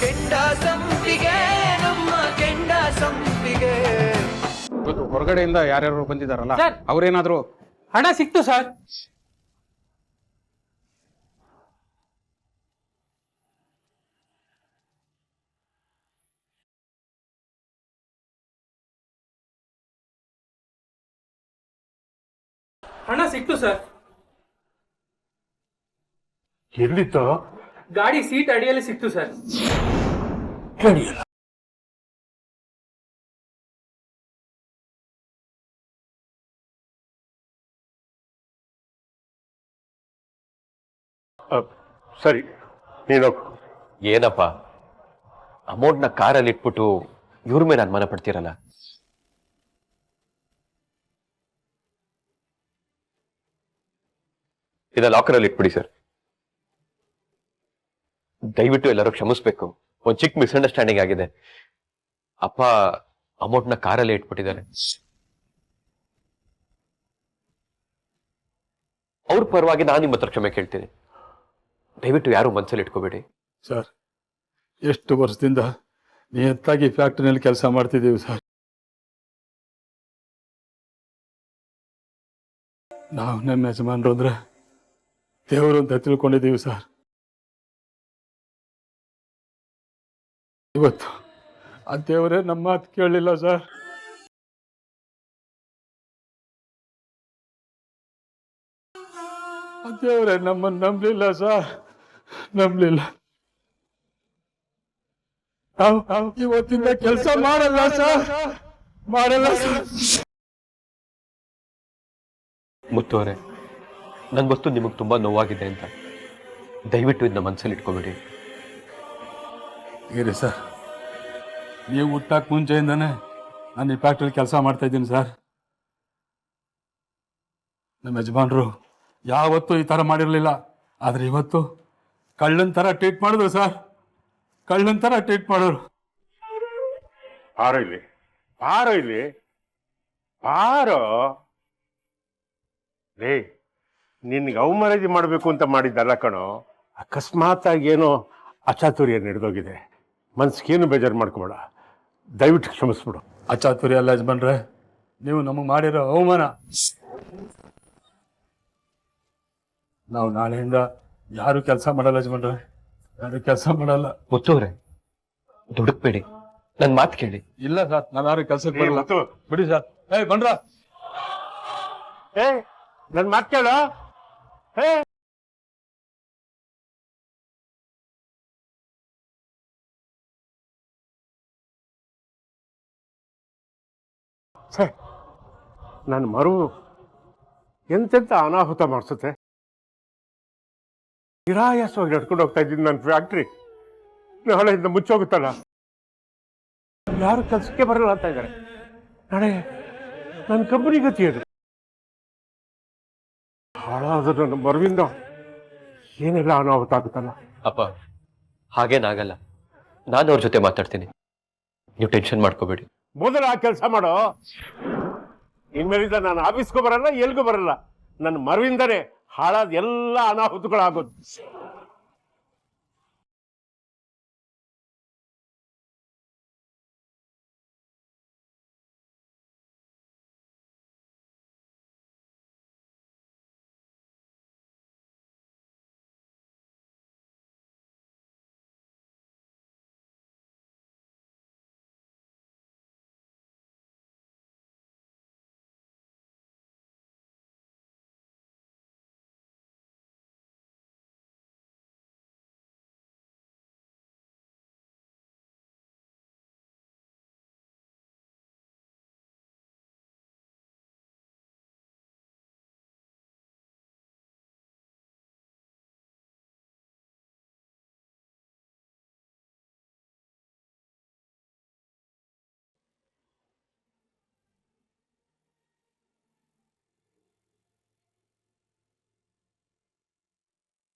ಕೆಂಡ ಸಂಪಿಗೆ ನಮ್ಮ ಕೆಂಡ ಸಂಪಿಗೆ. ಇವತ್ತು ಹೊರಗಡೆಯಿಂದ ಯಾರ್ಯಾರು ಬಂದಿದಾರಲ್ಲ ಸರ್. ಅವ್ರೇನಾದ್ರು ಹಣ ಸಿಕ್ತು ಸರ್. ಹಣ ಸಿಕ್ತು ಸರ್. ಎಲ್ಲಿತ್ತು? ಗಾಡಿ ಸೀಟ್ ಅಡಿಯಲ್ಲಿ ಸಿಕ್ತು ಸರ್. ಗಡಿಯಲ್ಲ. ಸರಿ, ನೀನು ಏನಪ್ಪ ಅಮೌಂಟ್ನ ಕಾರಲ್ಲಿ ಇಟ್ಬಿಟ್ಟು ಇವ್ರ ಮೇಲೆ ಅನುಮಾನ ಪಡ್ತೀರಲ್ಲ? ಇದನ್ನ ಲಾಕರಲ್ಲಿ ಇಟ್ಬಿಡಿ ಸರ್. ದಯವಿಟ್ಟು ಎಲ್ಲರೂ ಕ್ಷಮಿಸ್ಬೇಕು. ಒಂದ್ ಚಿಕ್ಕ ಮಿಸ್ಅಂಡರ್ಸ್ಟ್ಯಾಂಡಿಂಗ್ ಆಗಿದೆ. ಅಪ್ಪ ಅಮೌಂಟ್ನ ಕಾರಲ್ಲಿ ಇಟ್ಬಿಟ್ಟಿದ್ದಾರೆ. ಅವ್ರ ಪರವಾಗಿ ನಾನು ನಿಮ್ಮ ಹತ್ರ ಕ್ಷಮೆ ಕೇಳ್ತೀನಿ. ದಯವಿಟ್ಟು ಯಾರು ಮನಸ್ಸಲ್ಲಿ ಇಟ್ಕೋಬೇಡಿ ಸರ್. ಎಷ್ಟು ವರ್ಷದಿಂದ ನಿಯತ್ತಾಗಿ ಫ್ಯಾಕ್ಟ್ರಿನಲ್ಲಿ ಕೆಲಸ ಮಾಡ್ತಿದ್ದೀವಿ ಸರ್. ನಾವು ನಮ್ಮ ಯಜಮಾನ್ರು ಅಂದ್ರೆ ದೇವರು ಅಂತ ತಿಳ್ಕೊಂಡಿದ್ದೀವಿ ಸರ್. ಇವತ್ತು ಆ ದೇವರೇ ನಮ್ಮ ಮಾತು ಕೇಳಲಿಲ್ಲ ಸರ್. ಆ ದೇವರೇ ನಮ್ಮನ್ನು ನಂಬಲಿಲ್ಲ ಸರ್, ನಂಬಲಿಲ್ಲ. ನಾವು ಇವತ್ತಿಂದ ಕೆಲಸ ಮಾಡಲ್ಲ ಸರ್, ಮಾಡಲ್ಲ ಸರ್. ಮುತ್ತು ಅವರೇ, ನನ್ ಗೊತ್ತು ನಿಮಗೆ ತುಂಬಾ ನೋವಾಗಿದೆ ಅಂತ. ದಯವಿಟ್ಟು ಇದನ್ನ ಮನಸ್ಸಲ್ಲಿ ಇಟ್ಕೋಬೇಡಿ. ಇರಿ ಸರ್, ನೀವು ಹುಟ್ಟಕ್ಕೆ ಮುಂಚೆಯಿಂದಾನೆ ನಾನು ಈ ಫ್ಯಾಕ್ಟ್ರಿ ಕೆಲಸ ಮಾಡ್ತಾ ಇದ್ದೀನಿ ಸರ್. ನಮ್ಮ ಯಜಮಾನ್ರು ಯಾವತ್ತೂ ಈ ಥರ ಮಾಡಿರಲಿಲ್ಲ. ಆದರೆ ಇವತ್ತು ಕಳ್ಳನ ಥರ ಟ್ರೀಟ್ ಮಾಡಿದ್ರು ಸರ್, ಕಳ್ಳನ ಥರ ಟ್ರೀಟ್ ಮಾಡಿದ್ರು. ಬಾರೋ ಇಲ್ಲಿ, ಬಾರೋ ಇಲ್ಲಿ, ಬಾರೋ. ರೇ, ನಿನ್ಗೆ ಅವಮರ್ಯಾದೆ ಮಾಡಬೇಕು ಅಂತ ಮಾಡಿದ್ದಲ್ಲ ಕಣೋ. ಅಕಸ್ಮಾತಾಗಿ ಏನೋ ಅಚಾತುರ್ಯ ನಡೆದೋಗಿದೆ. ಮನ್ಸಿಗೇನು ಬೇಜಾರು ಮಾಡ್ಕೋಬೇಡ, ದಯವಿಟ್ಟು ಕ್ಷಮಿಸ್ಬಿಡು. ಅಚಾತುರ್ಯ ಅಲ್ಲ ಯಜಮಾನ್ರೆ, ನೀವು ನಮಗೆ ಮಾಡಿರೋ ಅವಮಾನ. ನಾವು ನಾಳೆಯಿಂದ ಯಾರು ಕೆಲಸ ಮಾಡಲ್ಲ ಯಜಮಾನ್ರೆ, ಯಾರು ಕೆಲಸ ಮಾಡಲ್ಲ. ಮುತ್ತು ಅವರೇ, ದುಡುಕ್ಬೇಡಿ, ನನ್ನ ಮಾತು ಕೇಳಿ. ಇಲ್ಲ ಸರ್, ನಾನು ಯಾರು ಕೆಲಸಕ್ಕೆ ಬರಲ್ಲ. ಮುತ್ತು. ಬಿಡಿ ಸರ್. ಬನ್ರ. ನನ್ನ ಮಾತು ಕೇಳ. ನನ್ನ ಮರು ಎಂತೆಂತ ಅನಾಹುತ ಮಾಡಿಸುತ್ತೆ. ನಿರಾಯಾಸವಾಗಿ ನಡ್ಕೊಂಡು ಹೋಗ್ತಾ ಇದ್ದೀನಿ ನನ್ನ ಫ್ಯಾಕ್ಟ್ರಿ. ನಾಳೆಯಿಂದ ಮುಚ್ಚೋಗುತ್ತಲ್ಲ, ಯಾರು ಕೆಲಸಕ್ಕೆ ಬರಲ್ಲ ಅಂತ ಇದ್ದಾರೆ. ನಾಳೆ ನನ್ನ ಕಂಪನಿ ಗತಿ ಅದು. ಹಾಳಾದ ನನ್ನ ಮರುವಿಂದ ಏನೆಲ್ಲ ಅನಾಹುತ ಆಗುತ್ತಲ್ಲ. ಅಪ್ಪ, ಹಾಗೇನಾಗಲ್ಲ. ನಾನು ಅವ್ರ ಜೊತೆ ಮಾತಾಡ್ತೀನಿ, ನೀವು ಟೆನ್ಷನ್ ಮಾಡ್ಕೋಬೇಡಿ. ಮೊದಲು ಆ ಕೆಲಸ ಮಾಡೋ. ಇನ್ಮೇಲಿಂದ ನಾನು ಆಫೀಸ್ಗೂ ಬರಲ್ಲ, ಎಲ್ಗೂ ಬರಲ್ಲ. ನನ್ನ ಮರುವಿಂದನೇ ಹಾಳಾದ ಎಲ್ಲ ಅನಾಹುತಗಳಾಗೋದು.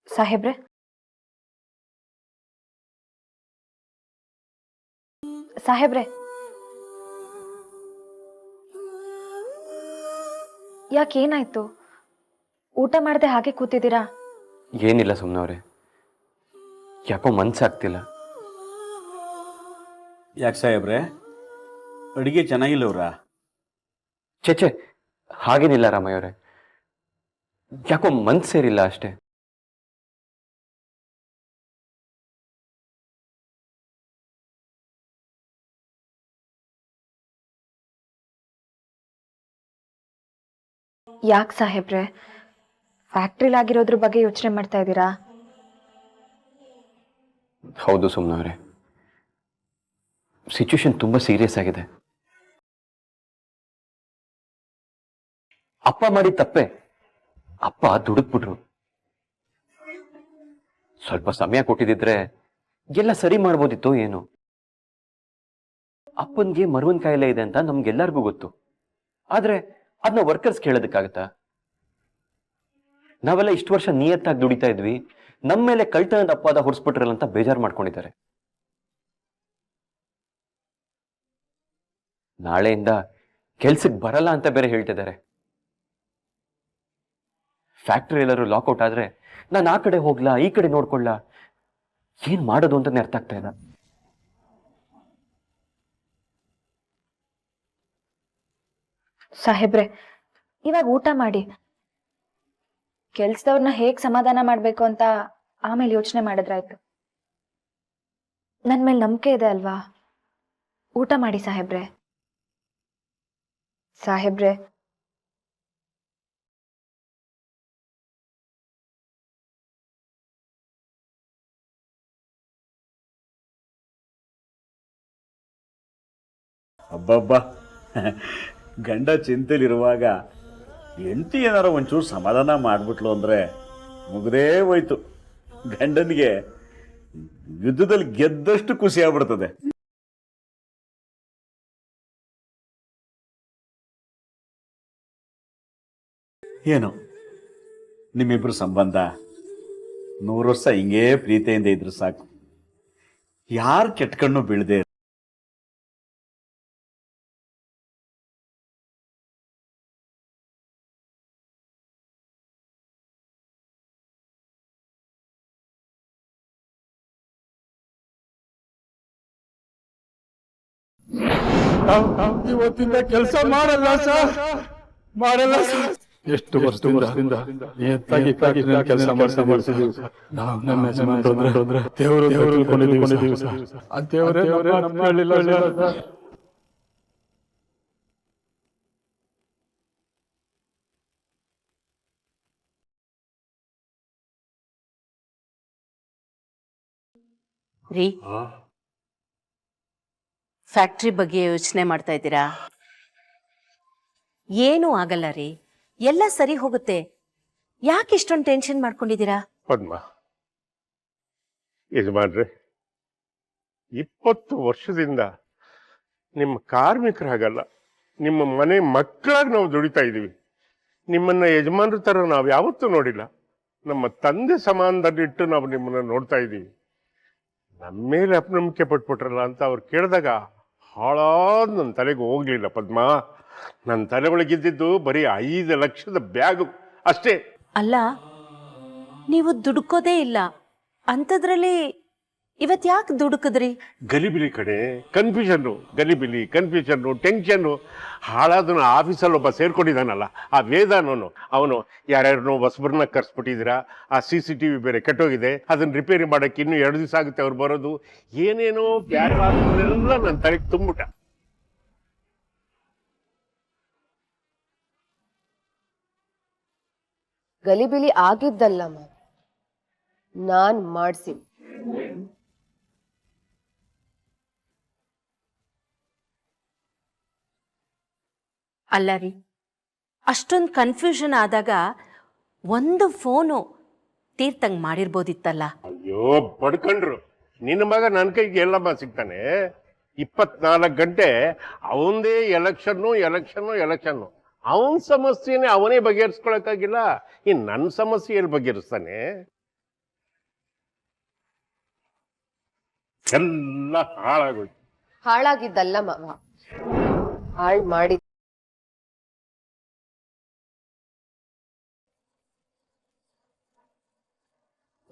ಸಾಹೇಬ್ರೆ, ಸಾಹೇಬ್ರೆ, ಯಾಕೇನಾಯ್ತು? ಊಟ ಮಾಡದೆ ಹಾಗೆ ಕೂತಿದ್ದೀರಾ? ಏನಿಲ್ಲ ಸುಮ್ಮನವ್ರೆ, ಯಾಕೋ ಮನ್ಸಾಗ್ತಿಲ್ಲ. ಯಾಕೆ ಸಾಹೇಬ್ರೆ ಅಡುಗೆ ಚೆನ್ನಾಗಿಲ್ಲವ್ರಾ? ಚೇಚೆ, ಹಾಗೇನಿಲ್ಲ ರಾಮಯ್ಯವರೇ, ಯಾಕೋ ಮನ್ಸು ಸೇರಿಲ್ಲ ಅಷ್ಟೇ. ಯಾಕೆ ಸಾಹೇಬ್ರೆ, ಫ್ಯಾಕ್ಟ್ರಿಲಾಗಿರೋದ್ರ ಬಗ್ಗೆ ಯೋಚನೆ ಮಾಡ್ತಾ ಇದ್ದೀರಾ? ಹೌದು ಸುಮ್ನವ್ರೆ, ಸಿಚುವೇಶನ್ ತುಂಬಾ ಸೀರಿಯಸ್ ಆಗಿದೆ. ಅಪ್ಪ ಮಾಡಿದ ತಪ್ಪೆ, ಅಪ್ಪ ದುಡುಕ್ಬಿಟ್ರು. ಸ್ವಲ್ಪ ಸಮಯ ಕೊಟ್ಟಿದ್ರೆ ಎಲ್ಲ ಸರಿ ಮಾಡ್ಬೋದಿತ್ತು ಏನು. ಅಪ್ಪನ್ಗೆ ಮರುವನ್ ಕಾಯಿಲೆ ಇದೆ ಅಂತ ನಮ್ಗೆಲ್ಲರಿಗೂ ಗೊತ್ತು, ಆದ್ರೆ ಅದನ್ನ ವರ್ಕರ್ಸ್ ಕೇಳೋದಕ್ಕಾಗತ್ತಾ? ನಾವೆಲ್ಲ ಇಷ್ಟು ವರ್ಷ ನಿಯತ್ತಾಗಿ ದುಡಿತಾ ಇದ್ವಿ, ನಮ್ಮ ಮೇಲೆ ಕಳ್ತನದ ಅಪವಾದ ಹೊರಿಸ್ಬಿಟ್ರಲ್ಲ ಅಂತ ಬೇಜಾರು ಮಾಡ್ಕೊಂಡಿದ್ದಾರೆ. ನಾಳೆಯಿಂದ ಕೆಲ್ಸಕ್ಕೆ ಬರಲ್ಲ ಅಂತ ಬೇರೆ ಹೇಳ್ತಿದ್ದಾರೆ. ಫ್ಯಾಕ್ಟ್ರಿ ಎಲ್ಲರೂ ಲಾಕ್ಔಟ್ ಆದ್ರೆ ನಾನು ಆ ಕಡೆ ಹೋಗ್ಲಾ ಈ ಕಡೆ ನೋಡ್ಕೊಳ್ಳ, ಏನ್ ಮಾಡೋದು ಅಂತಾನೆ ಅರ್ಥ ಆಗ್ತಾ ಇಲ್ಲ. ಸಾಹೇಬ್ರೆ, ಇವಾಗ ಊಟ ಮಾಡಿ. ಕೆಲ್ಸದವ್ರನ್ನ ಹೇಗ್ ಸಮಾಧಾನ ಮಾಡ್ಬೇಕು ಅಂತ ಆಮೇಲೆ ಯೋಚನೆ ಮಾಡಿದ್ರಾಯ್ತು. ನನ್ ಮೇಲೆ ನಂಬಿಕೆ ಇದೆ ಅಲ್ವಾ? ಊಟ ಮಾಡಿ ಸಾಹೇಬ್ರೆ. ಸಾಹೇಬ್ರೆ, ಹಬ್ಬಬ್ಬ, ಗಂಡ ಚಿಂತೆಲಿರುವಾಗ ಹೆಂಡತಿ ಏನಾರ ಒಂಚೂರು ಸಮಾಧಾನ ಮಾಡಿಬಿಟ್ಲು ಅಂದರೆ ಮುಗ್ದೇ ಹೋಯ್ತು. ಗಂಡನಿಗೆ ಯುದ್ಧದಲ್ಲಿ ಗೆದ್ದಷ್ಟು ಖುಷಿ ಆಗ್ಬಿಡ್ತದೆ. ಏನು ನಿಮ್ಮಿಬ್ರು ಸಂಬಂಧ 100 ವರ್ಷ ಹಿಂಗೇ ಪ್ರೀತಿಯಿಂದ ಇದ್ರು ಸಾಕು. ಯಾರು ಕೆಟ್ಟ ಕಣ್ಣು ಬೀಳದೆ ಇವತ್ತಿಂದ ಕೆಲಸ ಮಾಡಲ್ಲ ಸರ್, ಮಾಡಲ್ಲ ಸರ್. ಎಷ್ಟು ವರ್ಷದಿಂದ ಕೆಲಸ ಮಾಡ್ತಿದ್ದೀವಿ ಸರ್. ನಾವು ನಮ್ಮ ಯಜಮಾನರು ಅಂದ್ರೆ ದೇವರು ಕೊಂಡಿದ್ದೀವಿ ಸರ್. ಆ ದೇವರೇ ನಮ್ಮ ಹೇಳಿಲ್ಲ ಸರ್. ರೀ, ಫ್ಯಾಕ್ಟ್ರಿ ಬಗ್ಗೆ ಯೋಚನೆ ಮಾಡ್ತಾ ಇದ್ದೀರಾ? ಏನೂ ಆಗಲ್ಲ ರೀ, ಎಲ್ಲ ಸರಿ ಹೋಗುತ್ತೆ. ಯಾಕೆ ಇಷ್ಟೊಂದು ಟೆನ್ಷನ್ ಮಾಡ್ಕೊಂಡಿದ್ದೀರಾ? ಪದ್ಮ, ಯಜಮಾನ್ರೆ, 20 ವರ್ಷದಿಂದ ನಿಮ್ಮ ಕಾರ್ಮಿಕರಾಗಲ್ಲ, ನಿಮ್ಮ ಮನೆ ಮಕ್ಕಳಾಗಿ ನಾವು ದುಡಿತಾ ಇದ್ದೀವಿ. ನಿಮ್ಮನ್ನ ಯಜಮಾನ್ರ ಥರ ನಾವು ಯಾವತ್ತೂ ನೋಡಿಲ್ಲ. ನಮ್ಮ ತಂದೆ ಸಮಾನದಲ್ಲಿಟ್ಟು ನಾವು ನಿಮ್ಮನ್ನ ನೋಡ್ತಾ ಇದ್ದೀವಿ. ನಮ್ಮ ಮೇಲೆ ಅಪನಂಬಿಕೆ ಪಟ್ಬಿಟ್ರಲ್ಲ ಅಂತ ಅವ್ರು ಕೇಳಿದಾಗ ಹಾಳಾದ ನನ್ನ ತಲೆಗೆ ಹೋಗ್ಲಿಲ್ಲ ಪದ್ಮ. ನನ್ನ ತಲೆ ಒಳಗಿದ್ದಿದ್ದು ಬರೀ 5 ಲಕ್ಷದ ಬ್ಯಾಗು ಅಷ್ಟೇ. ಅಲ್ಲ, ನೀವು ದುಡುಕೋದೇ ಇಲ್ಲ ಅಂಥದ್ರಲ್ಲಿ ಇವತ್ತು ಯಾಕೆ ದುಡುಕಿದ್ರಿ? ಗಲಿಬಿಲಿ ಕಡೆ, ಕನ್ಫ್ಯೂಷನ್ನು, ಗಲಿಬಿಲಿ, ಕನ್ಫ್ಯೂಷನ್ನು, ಟೆನ್ಷನ್ನು. ಹಾಳಾದನು ಆಫೀಸಲ್ಲಿ ಒಬ್ಬ ಸೇರ್ಕೊಂಡಿದ್ದಾನಲ್ಲ, ಆ ವೇದಾನವನು, ಅವನು ಯಾರ್ಯಾರನ್ನೋ ಹೊಸಬ್ರನ್ನ ಕರ್ಸ್ಬಿಟ್ಟಿದ್ದೀರಾ, ಆ CCTV ಬೇರೆ ಕೆಟ್ಟೋಗಿದೆ, ಅದನ್ನ ರಿಪೇರಿ ಮಾಡೋಕ್ಕೆ ಇನ್ನೂ 2 ದಿವಸ ಆಗುತ್ತೆ ಅವ್ರು ಬರೋದು, ಏನೇನೋ ಬ್ಯಾರೆಲ್ಲ ನನ್ನ ತಲೆಗೆ ತುಂಬಿಟ. ಗಲಿಬಿಲಿ ಆಗಿದ್ದಲ್ಲಮ್ಮ, ನಾನ್ ಮಾಡಿಸಿ. ಅಲ್ಲ ರೀ, ಅಷ್ಟೊಂದು ಕನ್ಫ್ಯೂಷನ್ ಆದಾಗ ಒಂದು ಫೋನು ತೀರ್ಥಂಗ್ ಮಾಡಿರ್ಬೋದಿತ್ತಲ್ಲ. ಅಯ್ಯೋ ಬಡ್ಕೊಂಡ್ರು, ನಿನ್ನ ಮಗ ನನ್ನ ಕೈಗೆ ಎಲ್ಲಮ್ಮ ಸಿಗ್ತಾನೆ? 24 ಗಂಟೆ ಅವಂದೇ ಎಲೆಕ್ಷನ್ನು. ಅವನ ಸಮಸ್ಯೆನೇ ಅವನೇ ಬಗೆಹರಿಸ್ಕೊಳಕ್ಕಾಗಿಲ್ಲ, ಇನ್ನು ನನ್ನ ಸಮಸ್ಯೆ ಎಲ್ಲಿ ಬಗೆಹರಿಸ್ತಾನೆ? ಎಲ್ಲ ಹಾಳಾಗೋಯ್ತು. ಹಾಳಾಗಿದ್ದಲ್ಲ ಮಾವ, ಹಾಳ್ ಮಾಡಿ.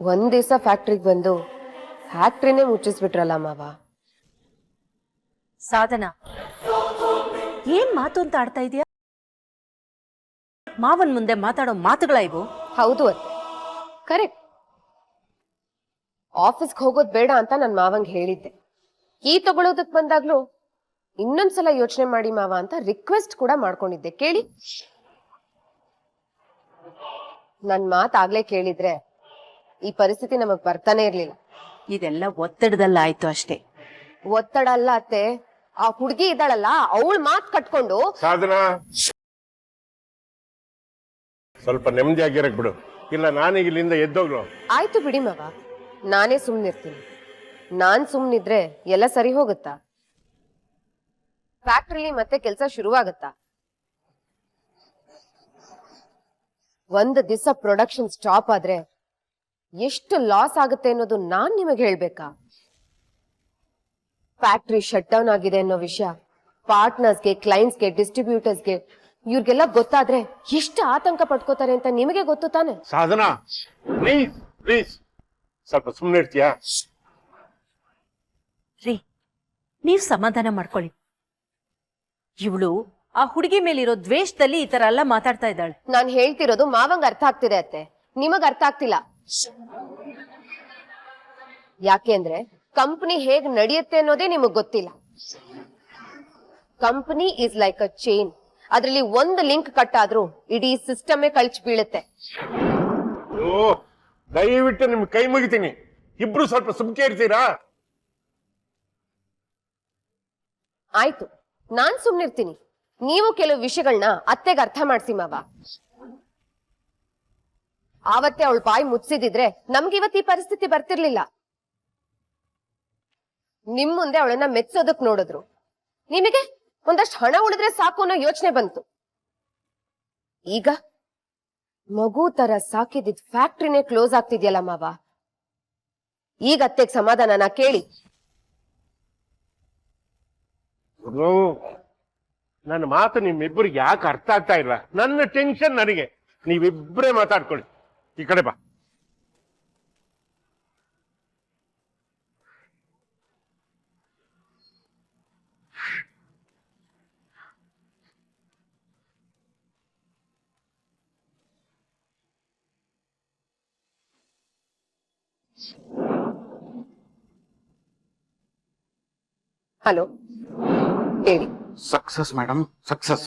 ಒಂದ್ ದಿವಸ ಫ್ಯಾಕ್ಟ್ರಿಗೆ ಬಂದು ಫ್ಯಾಕ್ಟ್ರಿನೇ ಮುಚ್ಚಿಸ್ಬಿಟ್ರಲ್ಲ ಮಾವ. ಸಾಧನಾ, ಏನ್ ಮಾತು ಅಂತ ಆಡ್ತಾ ಇದೀಯಾ? ಮಾವನ್ ಮುಂದೆ ಮಾತಾಡೋ ಮಾತುಗಳ ಇವು? ಹೌದು ಅತ್ತೆ, ಕರೆಕ್ಟ್. ಆಫೀಸ್ಗೆ ಹೋಗೋದ್ ಬೇಡ ಅಂತ ನನ್ ಮಾವಂಗ್ ಹೇಳಿದ್ದೆ. ಕೀ ತಗೊಳೋದಕ್ ಬಂದಾಗ್ಲೂ ಇನ್ನೊಂದ್ಸಲ ಯೋಚನೆ ಮಾಡಿ ಮಾವ ಅಂತ ರಿಕ್ವೆಸ್ಟ್ ಕೂಡ ಮಾಡ್ಕೊಂಡಿದ್ದೆ. ಕೇಳಿ, ನನ್ ಮಾತಾಗ್ಲೇ ಕೇಳಿದ್ರೆ ಈ ಪರಿಸ್ಥಿತಿ ನಮಗ್ ಬರ್ತಾನೆ ಇರ್ಲಿಲ್ಲ. ಇದೆಲ್ಲ ಒತ್ತಡದಲ್ಲಾಯ್ತು ಅಷ್ಟೇ. ಒತ್ತಡ ಅಲ್ಲ ಅತ್ತೆ, ಆ ಹುಡ್ಗಿ ಇದ್ದಾಳಲ್ಲ ಅವಳ ಮಾತ್ ಕಟ್ಕೊಂಡು. ಸಾಧನಾ, ಸ್ವಲ್ಪ ನೆಮ್ಮದಿಯಾಗಿರಕ್ ಬಿಡು, ಇಲ್ಲ ನಾನೀಗ ಇಲ್ಲಿಂದ ಎದ್ದೋಗ್ಲು. ಆಯ್ತು ಬಿಡಿ ಮಾವ, ನಾನೇ ಸುಮ್ನಿರ್ತೀನಿ. ನಾನ್ ಸುಮ್ನಿದ್ರೆ ಎಲ್ಲ ಸರಿ ಹೋಗುತ್ತಾ? ಫ್ಯಾಕ್ಟ್ರಿಲಿ ಮತ್ತೆ ಕೆಲಸ ಶುರುವಾಗತ್ತಾ? ಒಂದು ದಿವಸ ಪ್ರೊಡಕ್ಷನ್ ಸ್ಟಾಪ್ ಆದ್ರೆ ಎಷ್ಟು ಲಾಸ್ ಆಗುತ್ತೆ ಅನ್ನೋದು ನಾನ್ ನಿಮಗೆ ಹೇಳ್ಬೇಕಾ? ಫ್ಯಾಕ್ಟ್ರಿ ಶಟ್ ಡೌನ್ ಆಗಿದೆ ಅನ್ನೋ ವಿಷಯ ಪಾರ್ಟ್ನರ್ಸ್ಗೆ, ಕ್ಲೈಂಟ್ಸ್ಗೆ, ಡಿಸ್ಟ್ರಿಬ್ಯೂಟರ್ಸ್ಗೆ ಇವ್ರಿಗೆಲ್ಲ ಗೊತ್ತಾದ್ರೆ ಎಷ್ಟು ಆತಂಕ ಪಡ್ಕೋತಾರೆ ಅಂತ ನಿಮಗೆ ಗೊತ್ತು ತಾನೆ? ಸಾಧನಾ, ಪ್ಲೀಸ್ ಪ್ಲೀಸ್ ಸ್ವಲ್ಪ ಸುಮ್ಮನೆ ಇರ್ತೀಯಾ? ರೀ, ನೀವ್ ಸಮಾಧಾನ ಮಾಡ್ಕೊಳ್ಳಿ. ಇವಳು ಆ ಹುಡುಗಿ ಮೇಲಿರೋ ದ್ವೇಷದಲ್ಲಿ ಈ ತರ ಎಲ್ಲ ಮಾತಾಡ್ತಾ ಇದ್ದಾಳೆ. ನಾನ್ ಹೇಳ್ತಿರೋದು ಮಾವಂಗ್ ಅರ್ಥ ಆಗ್ತಿದೆ ಅತ್ತೆ, ನಿಮಗ್ ಅರ್ಥ ಆಗ್ತಿಲ್ಲ. ಯಾಕೆ ಅಂದ್ರೆ ಕಂಪನಿ ಹೇಗ್ ನಡೆಯುತ್ತೆ ಅನ್ನೋದೇ ನಿಮಗ್ ಗೊತ್ತಿಲ್ಲ. Company is like a chain. ಅದ್ರಲ್ಲಿ ಒಂದು ಲಿಂಕ್ ಕಟ್ ಆದ್ರೂ ಇಡೀ ಸಿಸ್ಟಮೇ ಕಳ್ಚಿ ಬೀಳುತ್ತೆ. ದಯವಿಟ್ಟು ನಿಮ್ ಕೈ ಮುಗಿತೀನಿ, ಇಬ್ರು ಸ್ವಲ್ಪ ಸುಮ್ಕೆ ಇರ್ತೀರಾ? ಆಯ್ತು, ನಾನ್ ಸುಮ್ನಿರ್ತೀನಿ. ನೀವು ಕೆಲವು ವಿಷಯಗಳನ್ನ ಅತ್ತೆಗೆ ಅರ್ಥ ಮಾಡ್ಸಿ ಮಾವ. ಆವತ್ತೇ ಅವಳು ಬಾಯಿ ಮುಚ್ಚಿದಿದ್ರೆ ನಮ್ಗೆ ಇವತ್ತು ಈ ಪರಿಸ್ಥಿತಿ ಬರ್ತಿರ್ಲಿಲ್ಲ. ನಿಮ್ ಮುಂದೆ ಅವಳನ್ನ ಮೆಚ್ಚೋದಕ್ ನೋಡಿದ್ರು, ನಿಮಗೆ ಒಂದಷ್ಟು ಹಣ ಉಳಿದ್ರೆ ಸಾಕು ಅನ್ನೋ ಯೋಚನೆ ಬಂತು. ಈಗ ಮಗು ತರ ಸಾಕಿದಿದ್ ಫ್ಯಾಕ್ಟ್ರಿನೇ ಕ್ಲೋಸ್ ಆಗ್ತಿದ್ಯಲ್ಲ ಮಾವ. ಈಗ ಅತ್ತೆಗ್ ಸಮಾಧಾನನ ಕೇಳಿ. ನನ್ನ ಮಾತು ನಿಮ್ಮಿಬ್ಬರಿಗೆ ಯಾಕೆ ಅರ್ಥ ಆಗ್ತಾ ಇಲ್ಲ? ನನ್ನ ಟೆನ್ಷನ್ ನನಗೆ. ನೀವಿಬ್ಬರೇ ಮಾತಾಡ್ಕೊಳ್ಳಿ. ಈ ಕಡೆ ಬಾ. ಹಲೋ, ಹೇಳಿ. Success madam, success.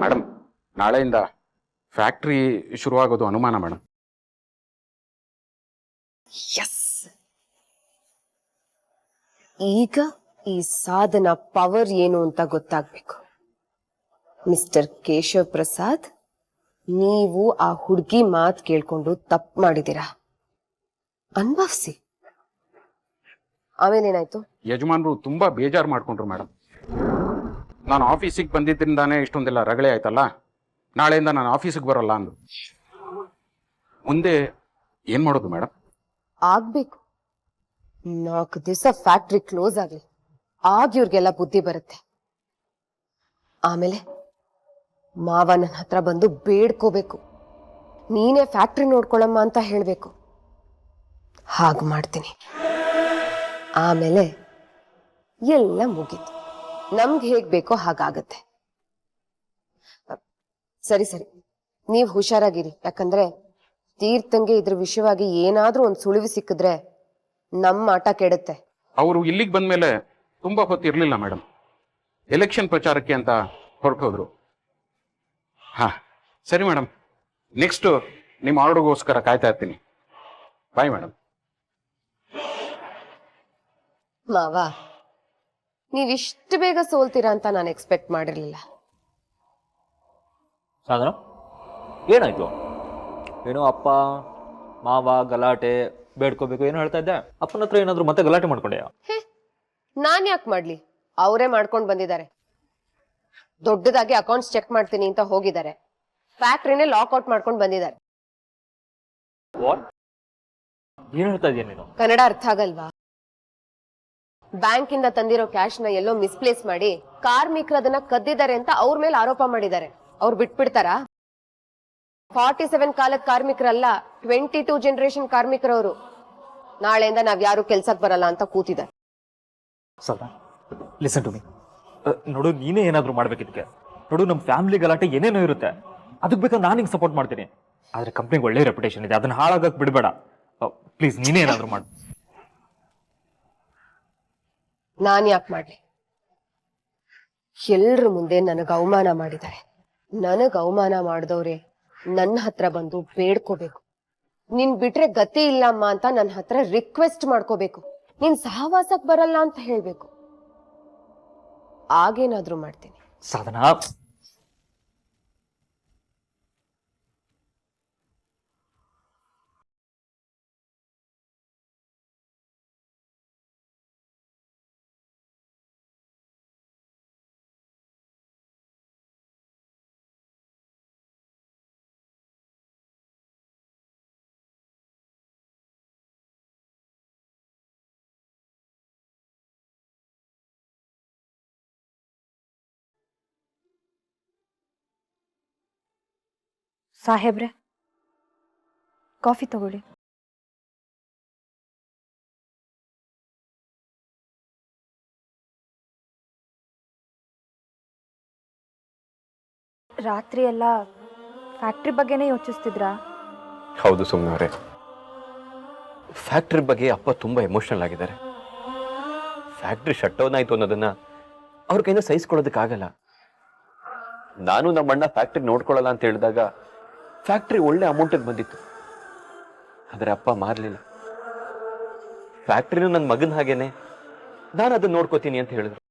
ಮೇಡಮ್, ನಾಳೆಯಿಂದ ಫ್ಯಾಕ್ಟ್ರಿ ಶುರುವಾಗೋದು ಅನುಮಾನ ಮೇಡಮ್. ಈಗ ಈ ಸಾಧನ ಪವರ್ ಏನು ಅಂತ ಗೊತ್ತಾಗ್ಬೇಕು. ಮಿಸ್ಟರ್ ಕೇಶವ್ ಪ್ರಸಾದ್, ನೀವು ಆ ಹುಡುಗಿ ಮಾತು ಕೇಳ್ಕೊಂಡು ತಪ್ಪು ಮಾಡಿದ್ದೀರಾ. ಅನುಭವಿಸಿ. ಆಮೇಲೆ ಏನಾಯ್ತು? ಯಜಮಾನ್ರು ತುಂಬಾ ಬೇಜಾರು ಮಾಡ್ಕೊಂಡ್ರು ಮೇಡಮ್. ನಾನು ಆಫೀಸಿಗೆ ಬಂದಿದ್ದರಿಂದಾನೇ ಇಷ್ಟೊಂದೆಲ್ಲ ರಗಳೆ ಆಯ್ತಲ್ಲ, ನಾಳೆಯಿಂದ ನಾನು ಆಫೀಸಿಗೆ ಬರಲ್ಲ ಅಂದ್ರು. ಮುಂದೆ ಏನ್ ಮಾಡೋದು ಮೇಡಮ್? ಆಗ್ಬೇಕು. 4 ದಿವಸ ಫ್ಯಾಕ್ಟ್ರಿ ಕ್ಲೋಸ್ ಆಗಲಿ, ಆಗ ಇವ್ರಿಗೆಲ್ಲ ಬುದ್ಧಿ ಬರುತ್ತೆ. ಆಮೇಲೆ ಮಾವ ನನ್ನ ಹತ್ರ ಬಂದು ಬೇಡ್ಕೋಬೇಕು, ನೀನೇ ಫ್ಯಾಕ್ಟ್ರಿ ನೋಡ್ಕೊಳಮ್ಮ ಅಂತ ಹೇಳ್ಬೇಕು. ಹಾಗೆ ಮಾಡ್ತೀನಿ. ಆಮೇಲೆ ಎಲ್ಲ ಮುಗೀತು. ನಮ್ಗೆ ಹೇಗ್ ಬೇಕೋ ಹಾಗಾಗತ್ತೆ. ಸರಿ ಸರಿ, ನೀವ್ ಹುಷಾರಾಗಿರಿ. ಯಾಕಂದ್ರೆ ತೀರ್ಥಂಗೆ ಇದ್ರ ವಿಷಯವಾಗಿ ಏನಾದ್ರೂ ಒಂದು ಸುಳಿವು ಸಿಕ್ಕಿದ್ರೆ ನಮ್ಮ ಆಟ ಕೆಡುತ್ತೆ. ಅವರು ಇಲ್ಲಿಗೆ ಬಂದ್ಮೇಲೆ ತುಂಬಾ ಹೊತ್ತು ಇರ್ಲಿಲ್ಲ ಮೇಡಮ್. ಎಲೆಕ್ಷನ್ ಪ್ರಚಾರಕ್ಕೆ ಅಂತ ಹೊರಟೋದ್ರು. ಹಾ ಸರಿ ಮೇಡಮ್, ನೆಕ್ಸ್ಟ್ ನಿಮ್ಮ ಆರ್ಡರ್ಗೋಸ್ಕರ ಕಾಯ್ತಾ ಇರ್ತೀನಿ. Bye madam. ಮಾವ, ನೀವಿಷ್ಟು ಬೇಗ ಸೋಲ್ತೀರಾ ಅಂತ ನಾನು ಎಕ್ಸ್ಪೆಕ್ಟ್ ಮಾಡಿರ್ಲಿಲ್ಲ. ಸಾಧನ, ಏನಾಯ್ತು? ಏನೋ ಅಪ್ಪ ಮಾವ ಗಲಾಟೆ ಬೇಡ್ಕೋಬೇಕು ಏನೋ ಹೇಳ್ತಾ ಇದ್ದೆ. ಅಪ್ಪನ ಹತ್ರ ಏನಾದ್ರು ಮತ್ತೆ ಗಲಾಟೆ ಮಾಡ್ಕೊಂಡೆ? ನಾನ್ ಯಾಕೆ ಮಾಡ್ಲಿ, ಅವರೇ ಮಾಡ್ಕೊಂಡ್ ಬಂದಿದ್ದಾರೆ. ದೊಡ್ಡದಾಗಿ ಅಕೌಂಟ್ಸ್ ಚೆಕ್ ಮಾಡ್ತೀನಿ ಅಂತ ಹೋಗಿದ್ದಾರೆ, ಫ್ಯಾಕ್ಟ್ರಿನೇ ಲಾಕ್ಔಟ್ ಮಾಡ್ಕೊಂಡ್ ಬಂದಿದ್ದಾರೆ. ಏನ್ ಹೇಳ್ತಾ ಇದೀಯ ನೀನು? ಕನ್ನಡ ಅರ್ಥ ಆಗಲ್ವಾ? ಬ್ಯಾಂಕ್ ಇಂದ ತಂದಿರೋ ಕ್ಯಾಶ್ ನ ಎಲ್ಲೋ ಮಿಸ್ಪ್ಲೇಸ್ ಮಾಡಿ ಕಾರ್ಮಿಕರು ಅದನ್ನ ಕದ್ದಿದ್ದಾರೆ ಅಂತ ಅವ್ರ ಮೇಲೆ ಆರೋಪ ಮಾಡಿದ್ದಾರೆ. ಅವ್ರು ಬಿಟ್ಬಿಡ್ತಾರಾ? 47 ಕಾಲದ ಕಾರ್ಮಿಕರಲ್ಲ, 22 ಜನರೇಷನ್ ಕಾರ್ಮಿಕರವರು. ನಾಳೆಯಿಂದ ನಾವ್ ಯಾರು ಕೆಲ್ಸಕ್ ಬರಲ್ಲ ಅಂತ ಕೂತಿದ್ದಾರೆ. ಸದಾ ಲಿಸನ್ ಟು ಮೀ. ನೋಡು, ನೀನೇ ಏನಾದ್ರು ಮಾಡ್ಬೇಕಿದ್ಕೆ. ನೋಡು, ನಮ್ಮ ಫ್ಯಾಮಿಲಿ ಗಲಾಟೆ ಏನೇನೋ ಇರುತ್ತೆ, ಅದಕ್ಕೆ ಬೇಕಾದ್ರೆ ನಾನು ನಿಂಗೆ ಸಪೋರ್ಟ್ ಮಾಡ್ತೀನಿ. ಆದ್ರೆ ಕಂಪ್ನಿಗೆ ಒಳ್ಳೆ ರೆಪ್ಯುಟೇಷನ್ ಇದೆ, ಅದನ್ನ ಹಾಳಾಗಕ್ ಬಿಡಬೇಡ ಪ್ಲೀಸ್. ನೀನೇ ಏನಾದ್ರು ಮಾಡು. ನಾನ್ ಯಾಕೆ ಮಾಡ್ಲಿ? ಎಲ್ರ ಮುಂದೆ ನನಗ್ ಅವಮಾನ ಮಾಡಿದ್ದಾರೆ. ನನಗ್ ಅವಮಾನ ಮಾಡಿದವ್ರೆ ನನ್ನ ಹತ್ರ ಬಂದು ಬೇಡ್ಕೋಬೇಕು. ನಿನ್ ಬಿಟ್ರೆ ಗತಿ ಇಲ್ಲಮ್ಮ ಅಂತ ನನ್ನ ಹತ್ರ ರಿಕ್ವೆಸ್ಟ್ ಮಾಡ್ಕೋಬೇಕು. ನೀನ್ ಸಹವಾಸಕ್ ಬರಲ್ಲ ಅಂತ ಹೇಳ್ಬೇಕು. ಆಗೇನಾದ್ರೂ ಮಾಡ್ತೀನಿ. ಸಾಧನಾ, ಸಾಹೇಬ್ರೆ, ಕಾಫಿ ತಗೊಳ್ಳಿ. ರಾತ್ರಿ ಎಲ್ಲ ಫ್ಯಾಕ್ಟ್ರಿ ಬಗ್ಗೆನೇ ಯೋಚಿಸ್ತಿದ್ರಾ? ಹೌದು ಸುಮ್ಮನೆ ಅವರೇ, ಫ್ಯಾಕ್ಟ್ರಿ ಬಗ್ಗೆ ಅಪ್ಪ ತುಂಬಾ ಎಮೋಷನಲ್ ಆಗಿದ್ದಾರೆ. ಫ್ಯಾಕ್ಟ್ರಿ ಶಟ್ ಡೌನ್ ಆಯ್ತು ಅನ್ನೋದನ್ನ ಅವ್ರ ಕೈಯಿಂದ ಸಹಿಸ್ಕೊಳ್ಳೋದಕ್ಕಾಗಲ್ಲ. ನಾನು ನಮ್ಮ ಅಣ್ಣ ಫ್ಯಾಕ್ಟ್ರಿ ನೋಡ್ಕೊಳ್ಳಲ್ಲ ಅಂತ ಹೇಳಿದಾಗ ಫ್ಯಾಕ್ಟ್ರಿ ಒಳ್ಳೆ ಅಮೌಂಟಿಗೆ ಬಂದಿತ್ತು. ಆದರೆ ಅಪ್ಪ ಮಾರ್ಲಿಲ್ಲ. ಫ್ಯಾಕ್ಟ್ರಿನೂ ನನ್ನ ಮಗನ ಹಾಗೇನೆ, ನಾನು ಅದನ್ನ ನೋಡ್ಕೋತೀನಿ ಅಂತ ಹೇಳಿದ್ರು.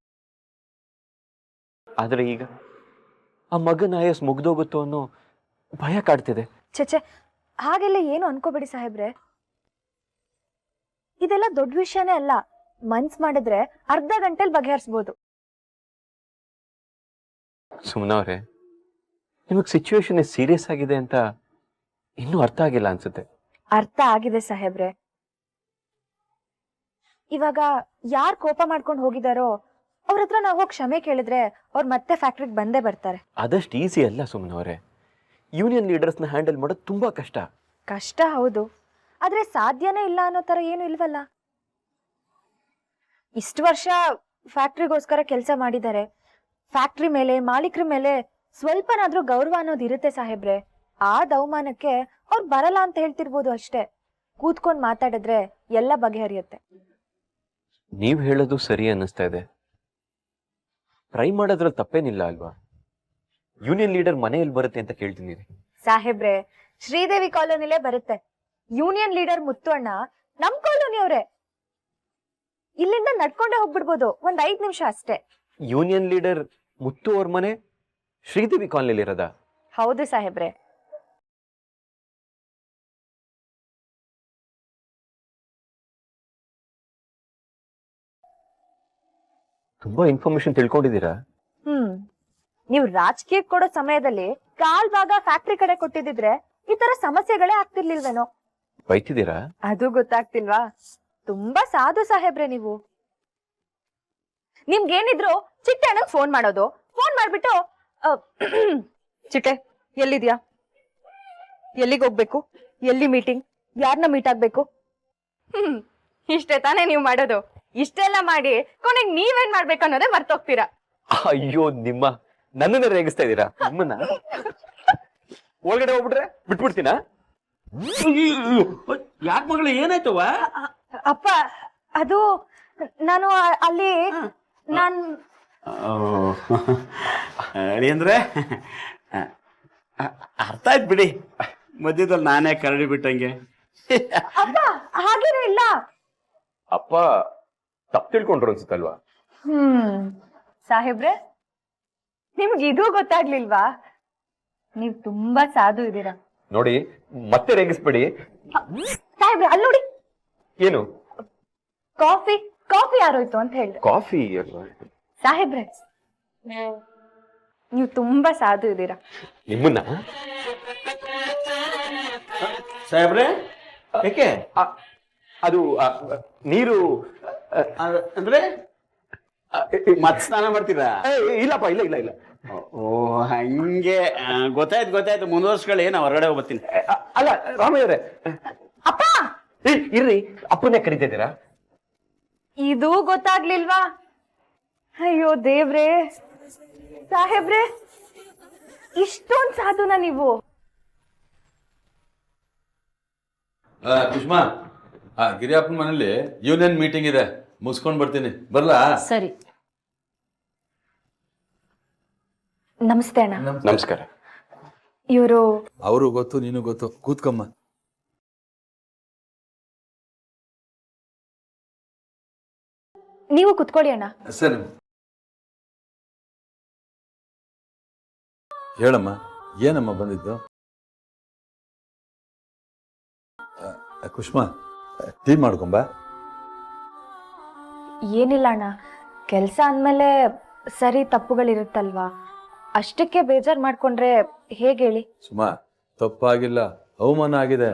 ಆದ್ರೆ ಈಗ ಆ ಮಗನ ಆಯಸ್ ಮುಗ್ದೋಗುತ್ತೋ ಅನ್ನೋ ಭಯ ಕಾಡ್ತಿದೆ. ಚಚೆ, ಹಾಗೆಲ್ಲ ಏನು ಅನ್ಕೋಬೇಡಿ ಸಾಹೇಬ್ರೆ. ಇದೆಲ್ಲ ದೊಡ್ಡ ವಿಷಯನೇ ಅಲ್ಲ. ಮನ್ಸ್ ಮಾಡಿದ್ರೆ ಅರ್ಧ ಗಂಟೆಲಿ ಬಗೆಹರಿಸಬಹುದು. ಸುಮ್ನ ಅವ್ರೆ, ನಿಮಗೆ ಸಿಚುವೇಶನ್ ಸೀರಿಯಸ್ ಆಗಿದೆ ಅಂತ ಇನ್ನೂ ಅರ್ಥ ಆಗಿಲ್ಲ ಅನ್ಸುತ್ತೆ. ಅರ್ಥ ಆಗಿದೆ ಸಾಹೇಬ್ರೆ. ಇವಾಗ ಯಾರ್ ಕೋಪ ಮಾಡ್ಕೊಂಡು ಹೋಗಿದಾರೋ ಅವ್ರ ಹತ್ರ ನಾವು ಹೋಗಿ ಕ್ಷಮೆ ಕೇಳಿದ್ರೆ ಅವ್ರು ಮತ್ತೆ ಫ್ಯಾಕ್ಟ್ರಿಗೆ ಬಂದೇ ಬರ್ತಾರೆ. ಅದಷ್ಟು ಈಸಿ ಅಲ್ಲ ಸುಮ್ಮನವ್ರೆ. ಯೂನಿಯನ್ ಲೀಡರ್ಸ್ನ ಹ್ಯಾಂಡಲ್ ಮಾಡೋದು ತುಂಬಾ ಕಷ್ಟ. ಕಷ್ಟ ಹೌದು, ಆದ್ರೆ ಸಾಧ್ಯನೇ ಇಲ್ಲ ಅನ್ನೋ ತರ ಏನು ಇಲ್ವಲ್ಲ. ಇಷ್ಟು ವರ್ಷ ಫ್ಯಾಕ್ಟ್ರಿಗೋಸ್ಕರ ಕೆಲಸ ಮಾಡಿದ್ದಾರೆ. ಫ್ಯಾಕ್ಟ್ರಿ ಮೇಲೆ, ಮಾಲೀಕರ ಮೇಲೆ ಸ್ವಲ್ಪನಾದ್ರೂ ಗೌರವ ಅನ್ನೋದು ಇರುತ್ತೆ ಸಾಹೇಬ್ರೆ. ಆ ಅವಮಾನಕ್ಕೆ ಅವ್ರು ಬರಲ್ಲ ಅಂತ ಹೇಳ್ತಿರ್ಬೋದು ಅಷ್ಟೇ. ಕೂತ್ಕೊಂಡ್ ಮಾತಾಡಿದ್ರೆ ಎಲ್ಲ ಬಗೆಹರಿಯುತ್ತೆ. ನೀವ್ ಹೇಳೋದು ಸರಿ ಅನ್ನಿಸ್ತಾ ಇದೆ. ಟ್ರೈ ಮಾಡೋದ್ರಲ್ಲಿ ತಪ್ಪೇನಿಲ್ಲ ಅಲ್ವಾ? ಯೂನಿಯನ್ ಲೀಡರ್ ಮನೆಯಲ್ಲಿ ಬರುತ್ತೆ ಅಂತ ಕೇಳ್ತೀನಿ ಸಾಹೇಬ್ರೆ. ಶ್ರೀದೇವಿ ಕಾಲೋನಿಲೇ ಬರುತ್ತೆ. ಯೂನಿಯನ್ ಲೀಡರ್ ಮುತ್ತು ಅಣ್ಣ ನಮ್ ಕಾಲೋನಿ ಅವ್ರೆ. ಇಲ್ಲಿಂದ ನಡ್ಕೊಂಡೇ ಹೋಗ್ಬಿಡ್ಬೋದು, ಒಂದ್ 5 ನಿಮಿಷ ಅಷ್ಟೇ. ಯೂನಿಯನ್ ಲೀಡರ್ ಮುತ್ತು ಅವ್ರ ಮನೆ ಶ್ರೀದೇವಿ ಕಾಲೋನಿಲಿ ಇರೋದ? ಹೌದು ಸಾಹೇಬ್ರೆ. ತುಂಬಾ ಇನ್ಫಾರ್ಮೇಶನ್ ತಿಳ್ಕೊಂಡಿದ್ದೀರಾ? ನೀವು ರಾಜಕೀಯ ಕೊಡೋ ಸಮಯದಲ್ಲಿ ಕಾಲ್ ಭಾಗ ಫ್ಯಾಕ್ಟ್ರಿ ಕಡೆ ಕೊಟ್ಟಿದ್ರೆ ಈ ತರ ಸಮಸ್ಯೆಗಳೇ ಆಗ್ತಿರ್ಲಿಲ್ವೇನೋ. ಬೈತಿದ್ದೀರಾ? ಅದು ಗೊತ್ತಾಗ್ತಿಲ್ವಾ? ತುಂಬಾ ಸಾಧು ಸಾಹೇಬ್ರೆ ನೀವು. ನಿಮ್ಗೇನಿದ್ರು ಚಿಟ್ಟೆ ಅಣ್ಣಂಗ್ ಫೋನ್ ಮಾಡೋದು, ಫೋನ್ ಮಾಡ್ಬಿಟ್ಟು ಚಿಟ್ಟೆ ಎಲ್ಲಿದ್ಯಾ, ಎಲ್ಲಿಗೆ ಹೋಗ್ಬೇಕು, ಎಲ್ಲಿ ಮೀಟಿಂಗ್, ಯಾರನ್ನ ಮೀಟ್ ಆಗ್ಬೇಕು, ಇಷ್ಟೇ ತಾನೇ ನೀವು ಮಾಡೋದು. ಇಷ್ಟೆಲ್ಲ ಮಾಡಿ ಕೊನೆಗೆ ನೀವೇನ್ ಮಾಡ್ಬೇಕು ಅನ್ನೋದೇ ಮರ್ತೋಗ್ತೀರಾ. ಅಯ್ಯೋ, ನನ್ನನ್ನ ರೇಗಿಸ್ತಾ ಇದ್ದೀರಾ? ನಿಮ್ಮನ್ನ ಒಳಗಡೆ ಹೋಗ್ಬಿಟ್ರೆ ಬಿಟ್ಬಿಡ್ತೀನಾ? ಯಾಕೆ ಮಗಳು, ಏನಾಯ್ತವ? ಅಪ್ಪ, ಅದು ನಾನು ಅಲ್ಲಿ ಅಂದ್ರೆ ಅರ್ಥ ಆಯ್ತು ಬಿಡಿ. ಮಧ್ಯದಲ್ಲಿ ನಾನೇ ಕರಡಿ ಬಿಟ್ಟಂಗೆ. ಅಪ್ಪ ಹಾಗೇನೂ ಇಲ್ಲ. ಅಪ್ಪ ತಪ್ಪು ತಿಳ್ಕೊಂಡ್ರು ಅನ್ಸುತ್ತಲ್ವಾ? ಸಾಹೇಬ್ರೆ, ನಿಮ್ಗೆ ಇದು ಗೊತ್ತಾಗ್ಲಿಲ್ವಾ? ನೀವ್ ತುಂಬಾ ಸಾಧು ಇದ್ದೀರಾ ನೋಡಿ. ಮತ್ತೆ ರೇಗಿಸ್ಬೇಡಿ ಸಾಹೇಬ್ರೆ. ಅಲ್ಲಿ ನೋಡಿ, ಏನು ಕಾಫಿ ಯಾರೋಯ್ತು ಅಂತ ಹೇಳಿ. ಕಾಫಿ ಸಾಹೇಬ್ರೆ, ನೀವು ತುಂಬಾ ಸಾಧು ಇದ್ದೀರಾ. ನಿಮ್ಮನ್ನ ಸಾಹೇಬ್ರೆ, ಯಾಕೆ ಅದು ನೀರು ಅಂದ್ರೆ ಮತ್ ಸ್ನಾನ ಮಾಡ್ತೀರಾ? ಇಲ್ಲಪ್ಪ, ಇಲ್ಲ ಇಲ್ಲ ಇಲ್ಲ. ಓ ಹಂಗೆ ಗೊತ್ತಾಯ್ತು ಮುಂದುವರ್ಸ್ಕೊಳ್ಳಿ, ನಾ ಹೊರಗಡೆ ಹೋಗ್ಬರ್ತೀನಿ. ಅಲ್ಲ ರಾಮಯ್ಯವ್ರೆ, ಅಪ್ಪ ಇರ್ರಿ, ಅಪ್ಪನೇ ಕರಿತಿದ್ದೀರಾ? ಇದು ಗೊತ್ತಾಗ್ಲಿಲ್ವಾ? ಅಯ್ಯೋ ದೇವ್ರೇ, ಸಾಹೇಬ್ರೆ, ಇಷ್ಟೊಂದ್ ಸಾಧುನ ನೀವು? ಕುಷ್ಮಾ, ಗಿರಿಯಪ್ಪನ ಮನೇಲಿ ಯೂನಿಯನ್ ಮೀಟಿಂಗ್ ಇದೆ, ಮುಗಿಸ್ಕೊಂಡ್ ಬರ್ತೀನಿ. ಬರ್ಲಾ? ಸರಿ. ನಮಸ್ತೆ ಅಣ್ಣ. ನಮಸ್ಕಾರ. ಇವರು ಅವರು ಗೊತ್ತು, ನೀನು ಗೊತ್ತು. ಕೂತ್ಕಮ್ಮ. ನೀವು ಕುತ್ಕೊಳ್ಳಿ ಅಣ್ಣ. ಸರಿ, ಹೇಳಮ್ಮ, ಏನಮ್ಮ ಬಂದಿದ್ದು? ಕುಷ್ಮಾ, ಟೀ ಮಾಡ್ಕೊಂಬ. ಏನಿಲ್ಲ ಅಣ್ಣ, ಕೆಲ್ಸ ಅಂದ್ಮೇಲೆ ಸರಿ ತಪ್ಪುಗಳಿರುತ್ತಲ್ವಾ, ಅಷ್ಟಕ್ಕೆ ಬೇಜಾರ್ ಮಾಡ್ಕೊಂಡ್ರೆ ಹೇಗೆ ಹೇಳಿ? ಸುಮಾ, ತಪ್ಪಾಗಿಲ್ಲ, ಅವಮಾನ ಆಗಿದೆ.